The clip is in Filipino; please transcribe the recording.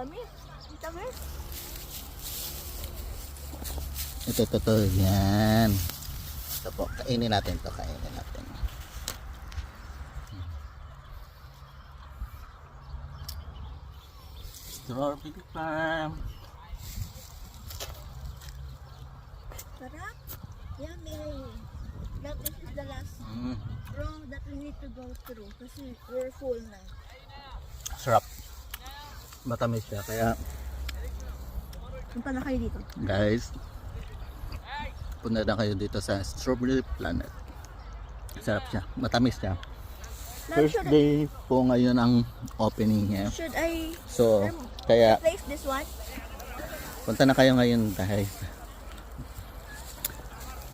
Dami. Ang tamis. Ito. Yan. Ito po. Kainin natin to. Kainin natin. Strawberry farm. Sarap. Yummy. That is the last row that we need to go through kasi we're full na. Sarap. Matamis siya. Kaya Punta na kayo dito. guys, punta na kayo dito sa Strawberry Planet. Sarap siya. Matamis siya. First day po ngayon ang opening niya. Should I So, kaya place this one? punta na kayo ngayon guys.